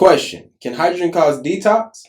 Question: can hydrogen cause detox?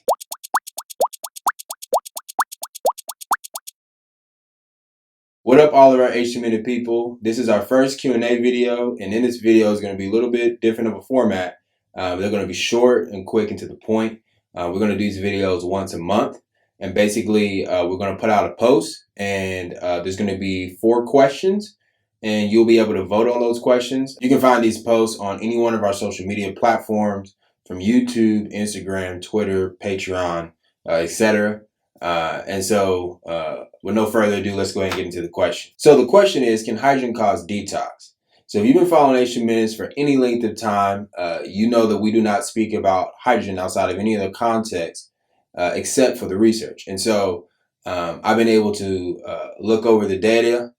What up, all of our H-minute people? This is our first Q&A video, and in this video is going to be a little bit different of a format. They're going to be short and quick and to the point. We're going to do these videos once a month, and basically we're going to put out a post, and there's going to be 4 questions, and you'll be able to vote on those questions. You can find these posts on any one of our social media platforms, from YouTube, Instagram, Twitter, Patreon, etc. With no further ado, let's go ahead and get into the question. So the question is, can hydrogen cause detox? So if you've been following Asian Minutes for any length of time, you know that we do not speak about hydrogen outside of any other context except for the research. And so I've been able to look over the data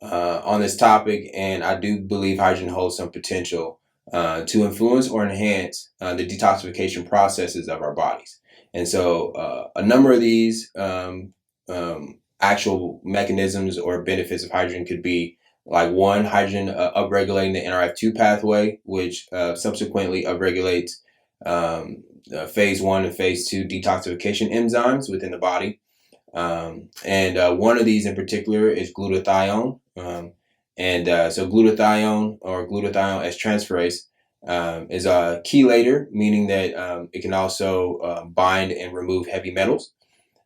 on this topic, and I do believe hydrogen holds some potential to influence or enhance the detoxification processes of our bodies. And so a number of these actual mechanisms or benefits of hydrogen could be, like, 1, hydrogen upregulating the NRF2 pathway, which subsequently upregulates phase 1 and phase 2 detoxification enzymes within the body. And one of these in particular is glutathione. So glutathione, or glutathione as transferase, is a chelator, meaning that it can also bind and remove heavy metals.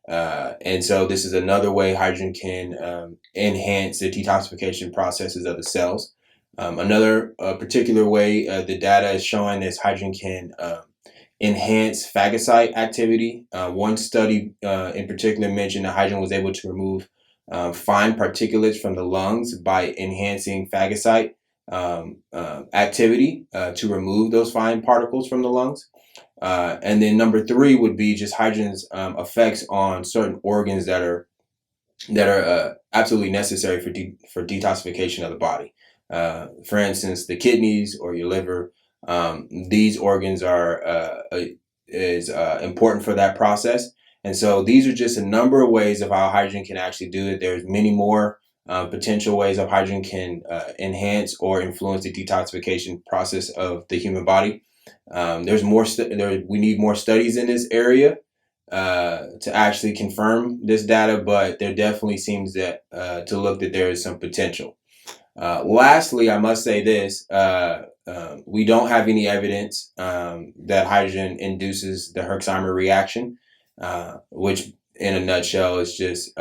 And so this is another way hydrogen can enhance the detoxification processes of the cells. Another particular way the data is showing is hydrogen can enhance phagocyte activity. One study in particular mentioned that hydrogen was able to remove fine particulates from the lungs by enhancing phagocyte activity to remove those fine particles from the lungs. And then number 3 would be just hydrogen's effects on certain organs that are absolutely necessary for detoxification of the body. For instance, the kidneys or your liver. These organs are important for that process. And so these are just a number of ways of how hydrogen can actually do it. There's many more potential ways of hydrogen can enhance or influence the detoxification process of the human body. There's more. We need more studies in this area to actually confirm this data, but there definitely seems that to look that there is some potential. Lastly, I must say this: we don't have any evidence that hydrogen induces the Herxheimer reaction, which in a nutshell is just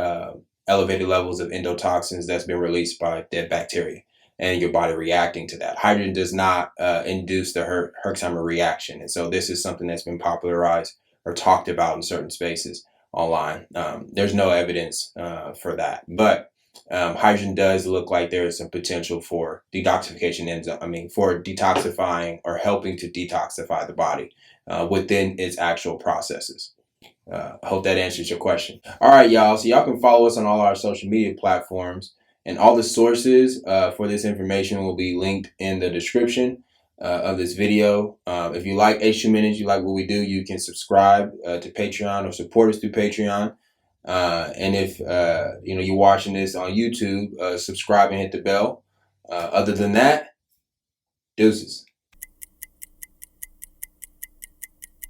elevated levels of endotoxins that's been released by dead bacteria, and your body reacting to that. Hydrogen does not induce the Herxheimer reaction. And so this is something that's been popularized or talked about in certain spaces online. There's no evidence for that. But hydrogen does look like there is some potential for detoxification for detoxifying or helping to detoxify the body within its actual processes. I hope that answers your question. All right, y'all. So y'all can follow us on all our social media platforms, and all the sources for this information will be linked in the description of this video. If you like H2 Minutes, you like what we do, you can subscribe to Patreon or support us through Patreon. And if you're watching this on YouTube, subscribe and hit the bell. Other than that, deuces.